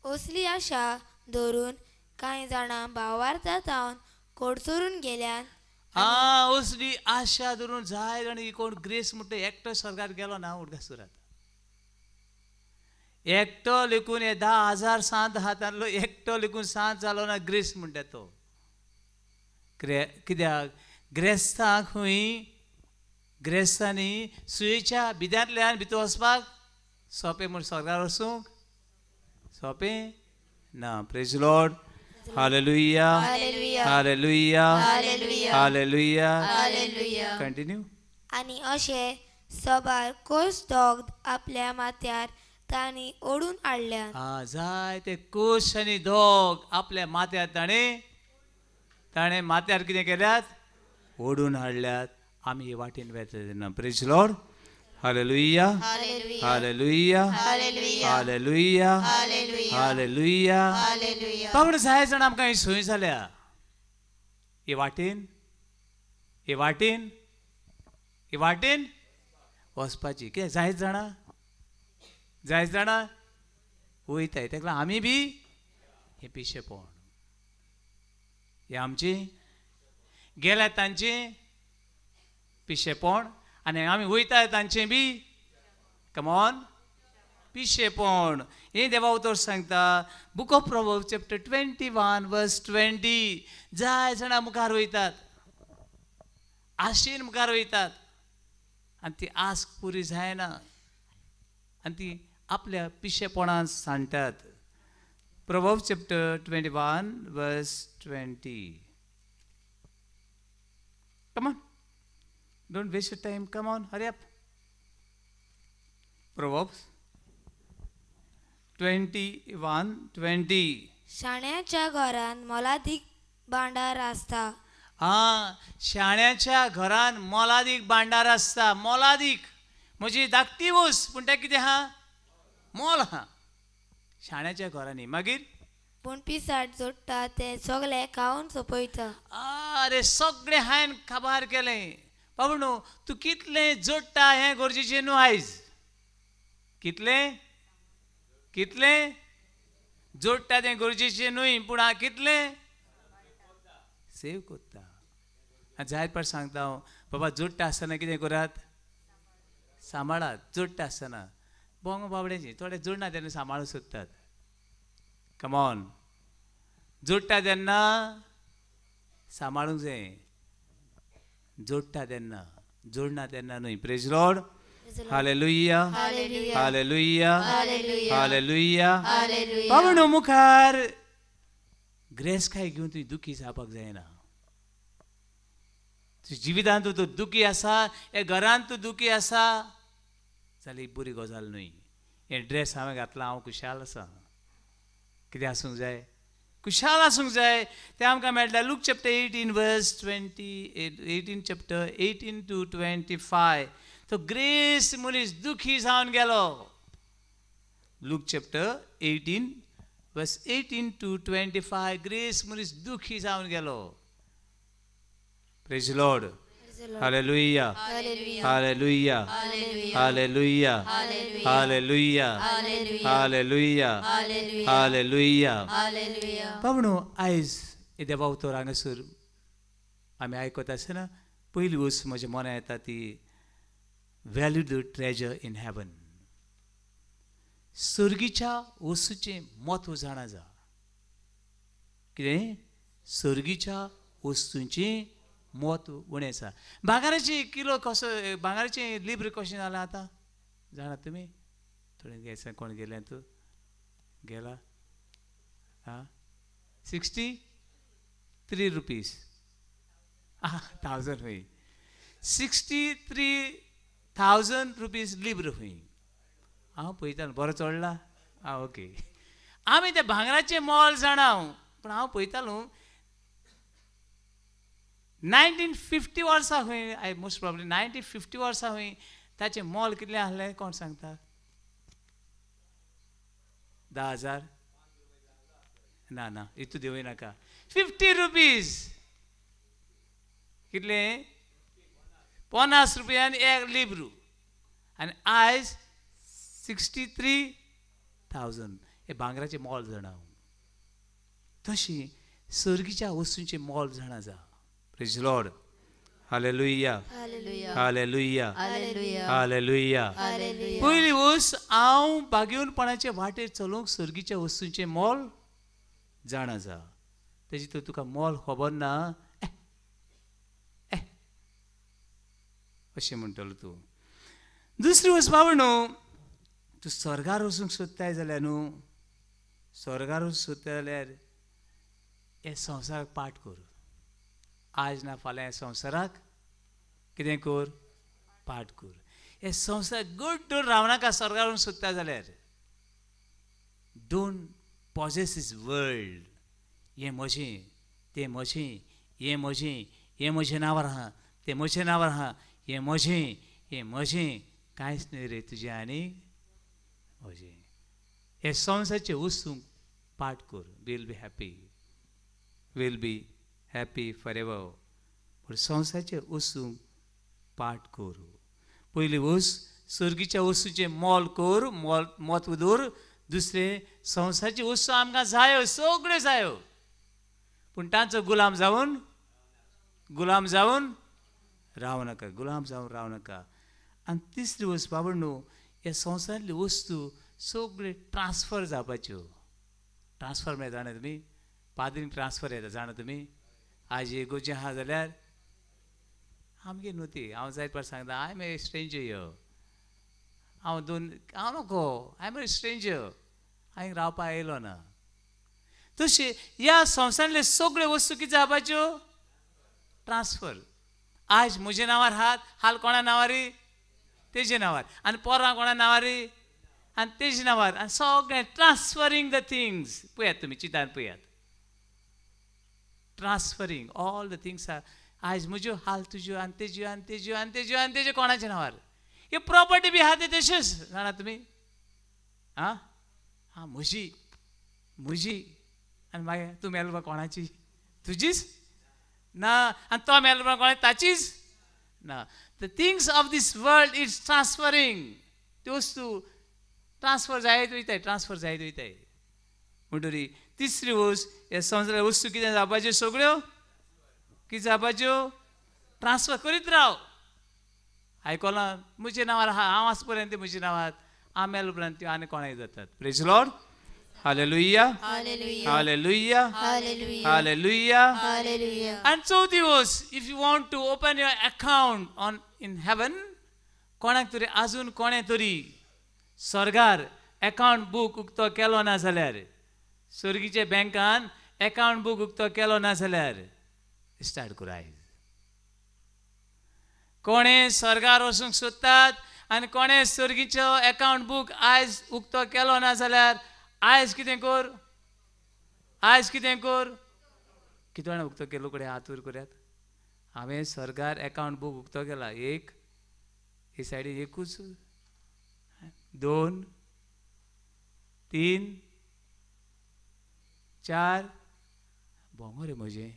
असली आशा धरून कांय जाणां भावार्थां जावन कोडसरून गेल्यान असली आशा धरून जाय जाण कोण ग्रेस म्हणटा एकटो स्वर्गात गेलो ना उडगासुरात एकटो लेखून 10,000 सांत हातांतलो एकटो लेखून सांत जालो ना ग्रेस म्हणटा तो कित्याक ग्रेस्तांक खंय ग्रेस्तांनी सुयेच्या बिद्यांतल्यान भितर वचपाक सोंपें म्हूण स्वर्गार वचूंक सोंपें ना praise Lord hallelujah hallelujah hallelujah hallelujah continue आनी अशें सबार कोस दोग आपल्या माथ्यार तांणी ओडून हाडल्यान जाय ते कोश आनी दोग आपल्या माथ्यार ताणें माथ्यार कितें केल्यात ओडून हाडल्यात आमी हे वाटेन वेता तेन्ना praise Lord hallelujah hallelujah hallelujah hallelujah पावण जाय जाण आमकां ही सोय जाल्या हे वाटेन वचपाची कितें जायत जाणा वयताय तेका आमी बी हे पिशेपण हे आमची गेल्या तांचें पिशेपण आनी आमी वयताय तांचें बी कम ऑन पिशेपण हे देवा उतर सांगता book of Proverbs chapter 21 verse 20 जाय जाणां मुखार वयतात आशेन मुखार वयतात आनी ती आस पुरी जायना आनी ती आपल्या पिशेपणान सांडटात Proverbs chapter 21 verse 20 come on don't waste your time come on hurry up Proverbs 21:20 शाण्याच्या घरान मोलादीक भांडार आसता शाण्याच्या घरान मोलादीक भांडार आसता मोलादीक म्हजी धाकटी वस्त पूण तें कितें आहा मोल आहा शाण्याच्या घरांनी मागीर पूण पिसाट जोडटा ते सगळे खावन सोंपयता अरे सगळें हांवें काबार केलें बाबू न्हू तूं कितलें जोडटा हें गरजेचें न्हू आयज कितलें कितलें जोडटा तें गरजेचें न्हय पूण हांव कितलें सेव करता जायत पाट सांगता हांव बाबा जोडटा आसतना कितें करात सांबाळात जोडटा आसतना बोंग बाबड्याची थोडे जोडना तेन्ना सांबाळूंक सोदतात कमॉन जोडटा तेन्ना सांबाळूंक जाय जोडटा तेन्ना जोडना तेन्ना न्हय praise Lord hallelujah hallelujah hallelujah बाबू मुखार ग्रेस काय घेवन तुवें दुखी जावपाक जायना तुज्या जिवितांत तूं दुखी आसा हे घरांत तूं दुखी आसा जाल्यार ही बरी गजाल न्हय हे ड्रेस हांवें घातला हांव खुशाल आसा कितें आसूंक जाय खुशाल आसूंक जाय तें आमकां मेळटा Luke chapter 18 verse 18 chapter 18 to 25 तो ग्रेस मनीस दुखी जावन गेलो लूक चॅप्टर 18 वर्स 18 to 25 ग्रेस मनीस दुखी जावन गेलो praise Lord hallelujah hallelujah hallelujah hallelujah hallelujah hallelujah बाबणो आयज हे देवा उतर हांगासर आमी आयकत आसतना पयली वस्त म्हज्या मनां येता ती value the treasure in heaven सर्गीच्या वस्तूचें म्हत्व जाणा जा कितें सर्गीच्या वस्तूंचें म्हत्व उणें आसा भांगाराची किलो कसो भांगाराचें लिब्र कशें जालां आतां जाणा तुमी थोडे गेसा कोण गेले तूं गेला 63 रुपीज 1000 हूंय 63,000 रुपीज लिब्र हूंय हांव पळयतालो बरो चडला ओके आमी ते भांगराचें मोल जाणा पूण हांव पळयतालो 1950 वर्सां हूंय आय मोस्ट प्रॉब्ली 1950 वर्सां हूंय ताचें मोल कितलें आहलें कोण सांगता 10,000 ना ना इतू देवूय नाका 50 रुपीज कितलें 50 रुपयान एक लिब्रू आनी आयज 63,000 हे भांगराचें मोल जाणा तशी सर्गीच्या वस्तूंचें मोल जाणा जा praise Lord hallelujah hallelujah hallelujah पयली वस्त हांव बागेवनपणाचे वाटेर चलोवंक सर्गीच्या वस्तूंचें मोल जाणा जा तेजी तर तुका मोल खबर ना अशें म्हणटलो तूं दुसरी वस्त बाबा न्हू तूं स्वर्गार वचूंक सोदताय जाल्यार न्हू स्वर्गार वचूंक सोदता जाल्यार हे संवसाराक पाठ कर आज ना फाल्यां संवसाराक कितें कर पाठ कर हे संवसार गड्डून रावनाका स्वर्गार वचूंक सोदता जाल्यार डोंट पॉजेस इज वर्ल्ड हें म्हजें तें म्हजें हें म्हजें हें म्हजें नांवार आहा तें म्हजें नांवार आहा हें म्हजें कांयच न्हय रे तुजें आनी म्हजें हे संवसारचे वस्तूंक पाठ कर will be happy forever पूण संवसारचे वस्तूंक पाठ कर पयली वस्त सर्गीच्या वस्तूचें मोल कर म्हत्व दवर दुसरें संवसारची वस्तू आमकां जायो सगळ्यो जायो पूण तांचो गुलाम जावन राव नाका आनी तिसरी वस्त बाबा न्हू हे संवसारांतली वस्तू सगळे ट्रान्सफर जावपाच्यो. ट्रान्सफर म्हळ्यार जाणा तुमी, पाद्रींक ट्रान्सफर येता जाणा तुमी. आज एक गोंयचें आहा जाल्यार आमगे न्हू ती. हांव जायत पार सांगता I M A stranger here. हांव नको, आय एम ए स्ट्रेंजर, हांवें रावपा येयलो ना. तशें ह्या संवसारांतले सगळे वस्तू कितें जावपाच्यो? ट्रान्सफर. आज म्हज्या नांवार हाल कोणा नांवार? तेजे नांवार. आनी पोरां कोणा नांवार? आनी तेजे नांवार. आनी सगळें ट्रान्सफरींग द थिंग्स. पळयात तुमी चिंतान पळयात. ट्रान्सफरींग ऑल द थिंग्स आर. आज म्हज्यो हाल तुज्यो आनी तेज्यो आनी तेज्यो आनी तेज्यो आनी तेज्यो कोणाच्या नांवार. हे प्रॉपर्टी बी आहा ते तश्योच जाणा तुमी. आं म्हजी आनी मागीर तूं मेलो कोणाची? तुजीच ना. आनी तो मेलो कोणाची? ताचीच ना. The things of this world it's transferring. त्यो वस्तू ट्रान्सफर जायत वयताय, ट्रान्सफर जायत वयताय. म्हणटरी तिसरी वस्त, ह्या संवसारांतल्या वस्तू कितें जावपाच्यो? सगळ्यो कितें जावपाच्यो? ट्रान्सफर करीत राव. आयकलां? म्हज्या नांवार आहा, हांव आस पर्यंत म्हज्या नांवार, हांव मेलो उपरांत त्यो आनी कोणाय जातात. Praise the Lord. Hallelujah, hallelujah, hallelujah. आनी चवथी वस्त, if you want to open your account on in heaven, कोणाक तरी आजून कोणे तरी स्वर्गार अकाउंट बूक उक्तो केलो ना जाल्यार, स्वर्गीच्या बँकान अकाउंट बूक उक्तो केलो ना जाल्यार स्टार्ट कर आयज. कोणे स्वर्गार वचूंक सोदतात आनी कोणे स्वर्गीचो अकाउंट बूक आयज उक्तो केलो ना जाल्यार आयज कितें कर? आयज कितें कर? कितें जाणां उक्तो केलो कडेन हात वयर करात. हांवें स्वर्गार अकाउंट बूक उक्तो केला. एक, हे सायडीन एकूच, 2, 3, 4. बोंगो रे म्हजें.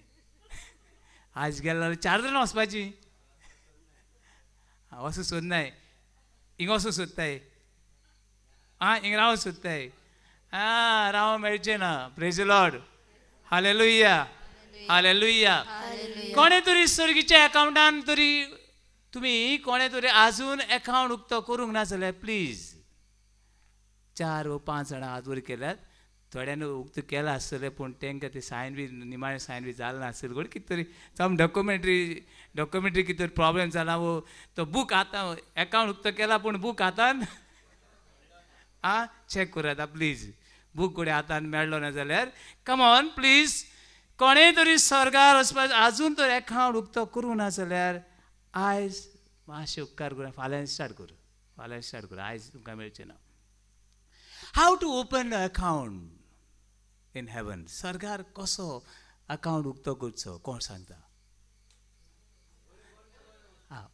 आज गेलो जाल्यार 4 जाणां वचपाची. वचूं सोदनाय, हिंग वचूं सोदताय, हिंग रावूं सोदताय. रावूं मेळचें ना. Praise the Lord. Hallelujah, hallelujah. कोणे तरी स्वर्गीच्या अकाउंटान तरी तुमी कोणे तरी आजून अकाउंट उक्तो करूंक ना जाल्यार प्लीज 4 वा 5 जाणां हात वयर केल्यात. थोड्यान उक्तो केला आसतलें पूण तांकां ते सायन बी निमाणें सायन बी जालें नासतलें. कोण कितें तरी सम डॉक्युमेंटरी कितें तरी प्रॉब्लेम जाला. वो तो बूक आतां अकाउंट उक्तो केला पूण बूक आतां चॅक करात प्लीज. बूक कोणे आतां मेळ्ळो ना जाल्यार कम ऑन प्लीज. कोणेय तरी स्वर्गार वचपाचो आजून तर अकाउंट उक्तो करूंक ना जाल्यार आयज मातशें उपकार करून फाल्यां स्टार्ट कर. फाल्यां स्टार्ट कर. आयज तुमकां मेळचें ना. How to open account in heaven. स्वर्गार कसो अकाउंट उक्तो करचो कोण सांगता?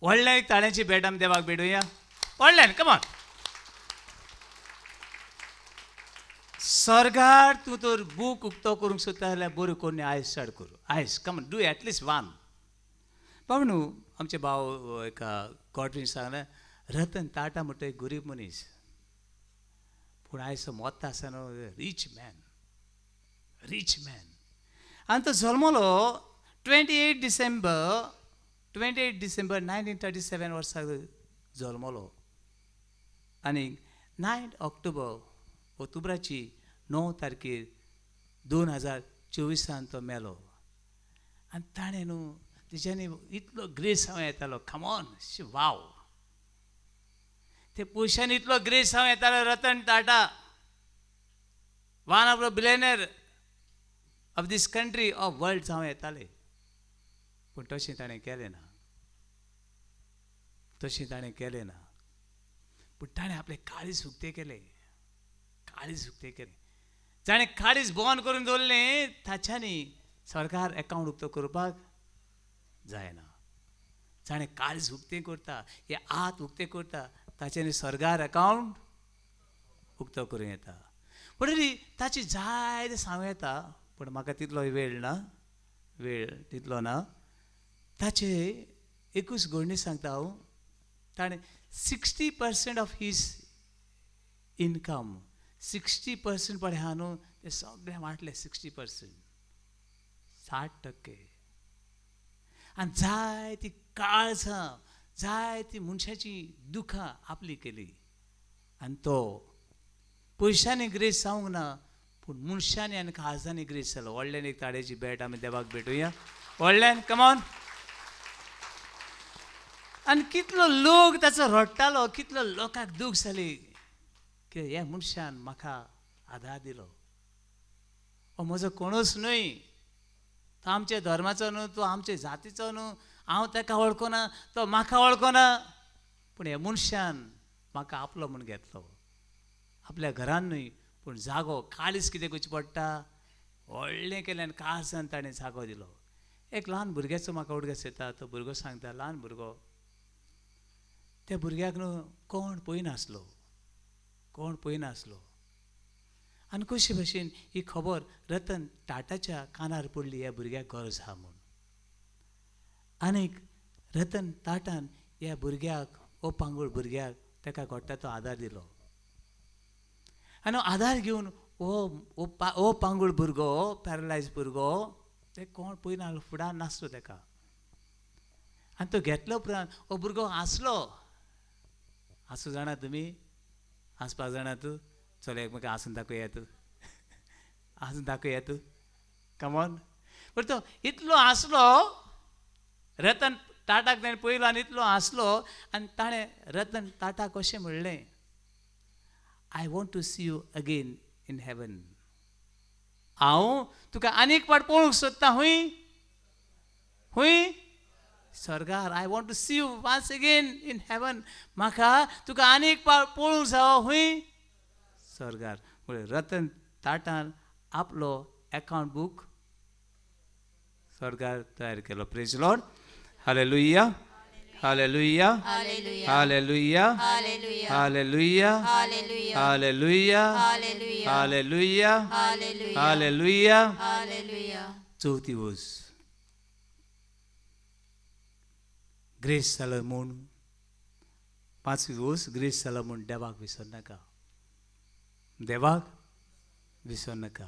व्हडल्या एक ताळ्याची भेट आमी देवाक भेटुया. व्हडल्यान कमॉन. स्वर्गार तूं तर बूक उक्तो करूंक सोदता जाल्यार बरें करून आयज स्टार्ट कर. आयज कमॉन डू एटलीस्ट वन. बाबा न्हू आमचे भाव एका कॉटरीन सांगलें रतन टाटा म्हणटा एक गरीब मनीस पूण आयज तो मोत्ता आसतना रीच मॅन. आनी तो जल्मलो 28 डिसेंबर 1937 वर्साक जल्मलो. आनी 9 ऑक्टोबराची 9 तारखेर 2024 तो मेलो. आनी ताणें न्हू तेज्यांनी इतलो ग्रेस हांव येतालो. Come on wow. ते पयशांनी इतलो ग्रेस हांव येतालो. Ratan Tata one of the billionaire of this country of world हांव येताले. पूण तशें ताणें केलें ना. पूण ताणें आपले काळीज उक्ते केले. जाणें काळीज बंद करून दवरलें ताच्यांनी सरकार अकाउंट उक्तो करपाक जायना. जाणें काळीज उक्तें करता, हे हात उक्ते करता ताच्यांनी सरकार अकाउंट उक्तो करूं येता. म्हणटरी ताची जायते सांगूं येता पूण म्हाका तितलो वेळ तितलो ना. ताचे एकूच घडणी सांगता हांव. ताणें 60% ऑफ हीज इनकम 60% पळय आहा न्हू ते सगळें वांटलें. 60% 60%. आनी जायती काळजां जायती मनशाची दुखां आपली केली. आनी तो पयशांनी ग्रेस जावंक ना पूण मनशांनी आनी काळजांनी ग्रेस जालो. व्हडल्यान एक ताडेची भेट आमी देवाक भेटुया. व्हडल्यान कमॉन. आनी कितलो लोक ताचो रडटालो, कितलो लोकांक दूख जाली की ह्या मनशान म्हाका आदार दिलो. हो म्हजो कोणूच न्हय, तो आमच्या धर्माचो न्हू, तो आमच्या जातीचो न्हू, हांव ताका वळखना, तो म्हाका वळखना, पूण ह्या मनशान म्हाका आपलो म्हूण घेतलो. आपल्या घरान न्हय पूण जागो काळीज कितें करचें पडटा व्हडलें केलें आनी काळजान ताणें जागो दिलो. एक ल्हान भुरग्याचो म्हाका उडगास येता. तो भुरगो सांगता, ल्हान भुरगो, त्या भुरग्याक न्हू कोण पळयनासलो, कोण पळयनासलो. आनी कशे भशेन ही खबर रतन टाटाच्या कानार पडली, ह्या भुरग्याक गरज आहा म्हूण. आनीक रतन टाटान ह्या भुरग्याक, ओ पांगूळ भुरग्याक ताका घोडटा तो आदार दिलो. आनी आदार घेवन ओ पांगूळ भुरगो, पॅरलायज भुरगो, ते कोण पळयना, फुडार नासलो ताका. आनी तो घेतलो उपरांत हो भुरगो हांसलो. हांसूं जाणा तुमी? हांसपाक जाणा तूं? चल एकमेकांक हांसून दाखयात, हांसून दाखयात, कमॉन. बट तो इतलो हांसलो, रतन टाटाक ताणें पळयलो आनी इतलो हांसलो आनी ताणें रतन टाटाक अशें म्हणलें, I want to see you again in heaven. हांव तुका आनीक फावट पळोवंक सोदता. हूंय हूंय स्वर्गार. I want to see you once again in heaven. म्हाका तुका आनीक फावट पळोवंक जावो. हूंय स्वर्गार. म्हळ्यार रतन टाटान आपलो अकाउंट बूक स्वर्गार तयार केलो. Praise Lord. Hallelujah, hallelujah, hallelujah, hallelujah, hallelujah, hallelujah, hallelujah. चौथी वोस ग्रेस जालो म्हूण. पांचवी वोस ग्रेस जालो म्हूण देवाक विसर नाका. देवाक विसर नाका.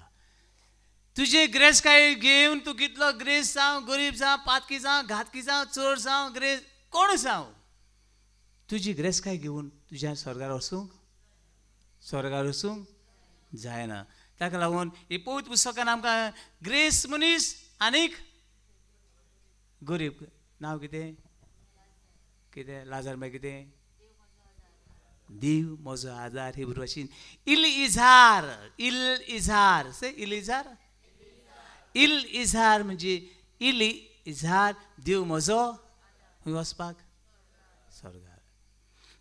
तुजे ग्रेस काय घेवन तूं कितलो ग्रेस जावं, गरीब जावं, पातकी जावं, घातकी जावं, चोर जावं, ग्रेस कोण जावं, तुजी ग्रेस काय घेवन तुज्या स्वर्गार वचूंक, स्वर्गार वचूंक जायना. ताका लागून ही पवित्र पुस्तकान आमकां ग्रेस मनीस आनीक गरीब नांव कितें कितें लाजार मागीर कितें देव म्हजो आदार. हे भाशेन इल इझार, इल इझार से इल इझार, इल इझार म्हणजे इल इझार देव म्हजो. खंय वचपाक? स्वर्गार.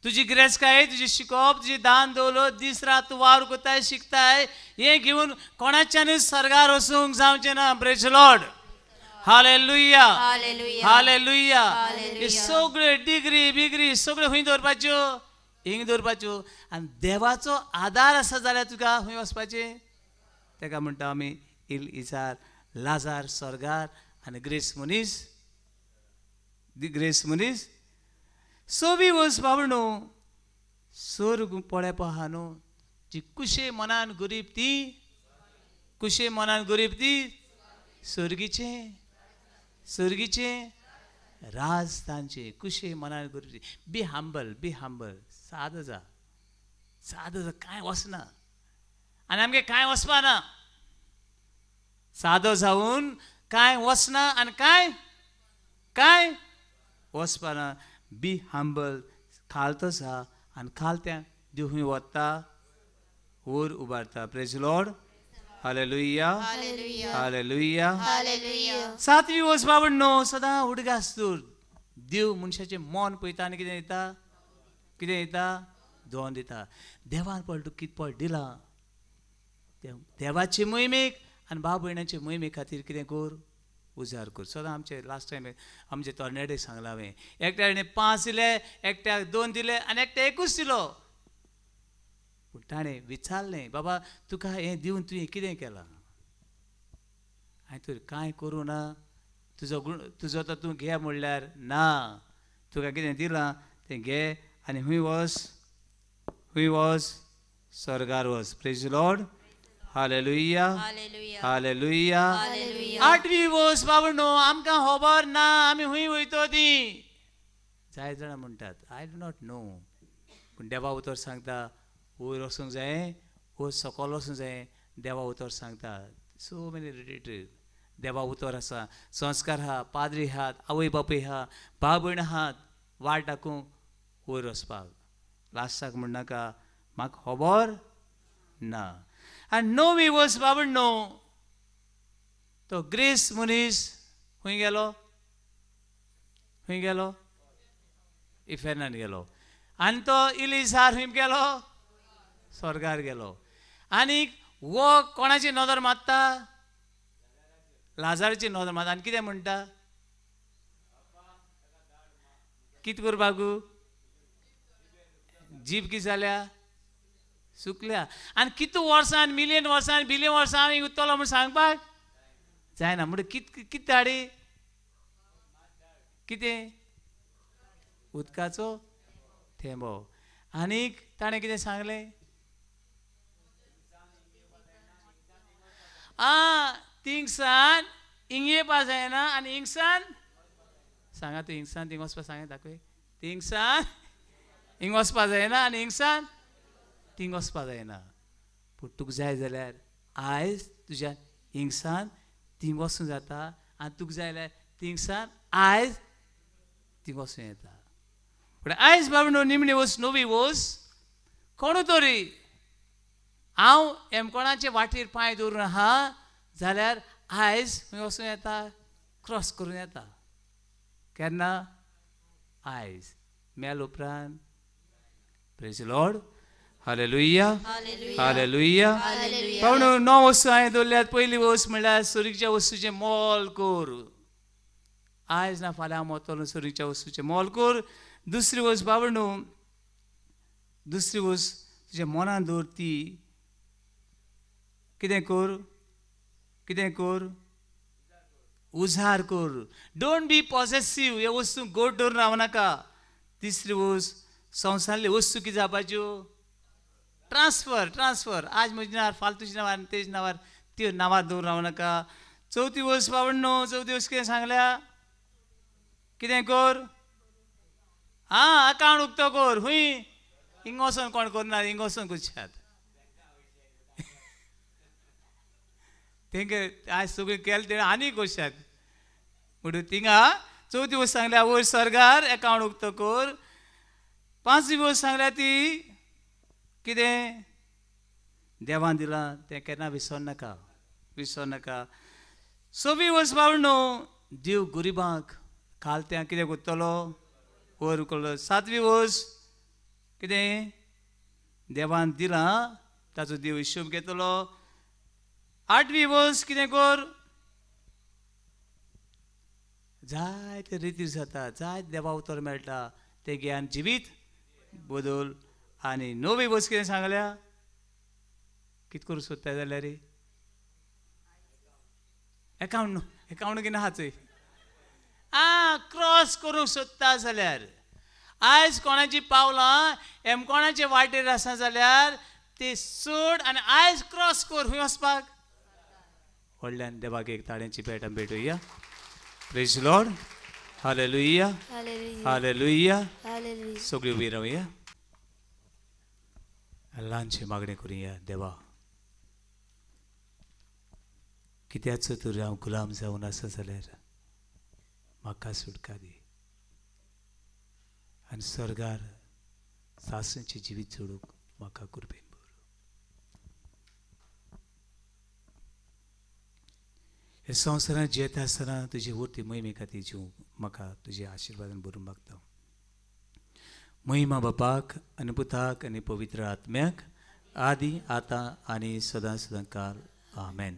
तुजी ग्रेस काय, तुजी शिकोवप, तुजी दान दौलत, दीस रात तूं वावर कोताय, शिकताय, हें घेवन कोणाच्यानूय स्वर्गार वचूंक जावचें ना. Praise Lord. Hallelujah, hallelujah. हे सगळे डिग्री बिग्री सगळ्यो खंय दवरपाच्यो? हिंग दवरपाच्यो. आनी देवाचो आदार आसा जाल्यार तुका खंय वचपाचें? ताका म्हणटा आमी इल इझार. लाजार स्वर्गार आनी ग्रेस मनीस, ग्रेस मनीस. सवी वस बाबणो स्वर्ग पळय आहा न्हू, जी कुशे मनान गरीब ती, कुशे मनान गरीब ती स्वर्गीचें, स्वर्गीचें राज तांचें. कुशे मनान गरीब ती. B humble, B humble. सादो जा, सादो जा. कांय वचना आनी आमगे कांय वचपा ना. सादो जावन कांय वचना आनी कांय वचपा ना. B humble. खालतो जा आनी खालत्या देव खंय वता, वयर उबारता. Praise Lord. Hallelujah, hallelujah. सातवी वच बाबण्णो सदां उडगास दवर. देव मनशाचें मन पळयता आनी कितें दिता? कितें दिता? दोन दिता. देवान पळय तूं कितें पळय दिलां, देवाचे मोहिमेक आनी भाव भयणाचे मोहिमे खातीर कितें कर? उजार कर. सदां आमचे लास्ट टायम आमचे तरणाटे सांगलां हांवें, एकट्याने 5 दिले, एकट्याक 2 दिले आनी एकट्या 1 दिलो. पूण ताणें विचारलें, बाबा तुका हें दिवन तुवें कितें केलां? हांवें तर कांय करूं ना. तुजो तो तूं घे म्हणल्यार ना. तुका कितें दिलां तें घे आनी हूंय वच, हूंय वच, स्वर्गार वच. Praise Lord. Hallelujah, hallelujah. 8वी वस बाबणो आमकां खबर ना आमी हूंय वयतो ती. जाय जाणां म्हणटात आय डू नॉट नो. पूण देवा उतर सांगता वयर वचूंक जाय, हो सकल वचूंक जाय देवा उतर सांगता सो मेनी रिलेटेड देवा उतर आसा संस्कार आहा पाद्री आहात आवय बापूय आहा भाव भयण आहात वाट दाखोवंक वयर वचपाक लास्टाक म्हणनाका म्हाका खबर ना आनी णवी वर्स बाबड न्हू तो ग्रेस मनीस खंय गेलो इफेनान गेलो आनी तो इलिजार खंय गेलो स्वर्गार गेलो आनी वो कोणाची नदर मारता लाजाराची नदर मारता आनी कितें म्हणटा कितें करपाक जीब कितें जाल्या सुकल्या आनी कितू वर्सां मिलियन वर्सां बिलियन वर्सां हांव उरतलो म्हूण सांगपाक जायना म्हणजे कितें धाडी कितें उदकाचो थेंबो आनीक ताणें कितें सांगलें थिंगसान हिंग येवपा जायना आनी हिंगसान सांगा तूं हिंगसान थिंग वचपा सांगें दाखय थिंगसान हिंग वचपा जायना आनी हिंगसान थिंग वचपा जायना पूण तुका जाय जाल्यार आयज तुज्या हिंगसान थिंग वचूं जाता आनी तुका जाय जाल्यार थिंगसान आयज थिंग वचूं येता पूण आयज बाबा निमणी वच नवी वच कोण तरी हांव एमकोणाचे वाटेर पांय दवरून आहा जाल्यार आयज खंय वचूं येता क्रॉस करून येता केन्ना आयज मेल उपरांत praise the Lord hallelujah hallelujah पण 9 वस्तू हांवें दवरल्यात पयली वस्त म्हणल्यार सोरीच्या वस्तूचें मोल कोर आयज ना फाल्यां हांव वतलो सोरीच्या वस्तूचें मोल कोर दुसरी वस्त बाबा न्हू दुसरी वस्त तुज्या मनान दवर ती कितें कोर उजार कोर डोंट बी पॉसेसिव्ह ह्या वस्तू गोड दवरून रावं नाका तिसरी वस्त संवसारली वस्तू कितें जावपाच्यो ट्रान्सफर आज म्हज्या नांवार फालतूच्या नांवार तेज नांवार त्यो नांवार दवरून रावं नाका चवथी वस्त बाबड न्हू चवथी वस्त कितें सांगल्या कितें कोर अकावंट उक्तो कोर हूंय हिंग वचोन कोण करना हिंग वचोन कुशात तेंका आज सगळें केलें तेणें आनी कोशात म्हणून थिंगा चवथी वस्त सांगल्या वयर सरकार अकावंट उक्तो कोर पांचवी वस्त सांगल्या ती कितें देवान दिलां तें केन्ना विसर नाका सवी वस्त बाबड न्हू देव गरिबांक खालत्यांक कितें करतलो वयर उखललो सातवी वस्त कितें देवान दिलां ताचो देव हिशोब घेतलो आठवी वस्त कितें कोर जायते रितीर जाता जायते देवा उतर मेळटा तें ज्ञान जिवीत बदल आनी नवी वस्त कितें सांगल्या कितें करूं सोदता जाल्यार रे एकावंट कितें आहा चोय क्रॉस करूंक सोदता जाल्यार आयज कोणाची पावलां एमकोणाचे वाटेर आसा जाल्यार ते सोड आनी आयज क्रॉस कर खंय वचपाक व्हडल्यान देवाक एक ताळ्यांची भेट आमी भेटुया praise the Lord hallelujah hallelujah सगळीं उबी रावया ल्हानशें मागणें करुया देवा कित्याचो तर हांव गुलाम जावन आसा जाल्यार म्हाका सुटका दी आनी स्वर्गार सासूचें जिवीत जोडूंक म्हाका कृपेन भर हे संवसारांत जियेता आसतना तुजे उरती महिमे खातीर जिवंक म्हाका तुजे आशिर्वादान भरून मागता महिमा बापाक आनी पुताक आनी पवित्र आत्म्याक आदी आतां आनी सदां सदां काल आमेन.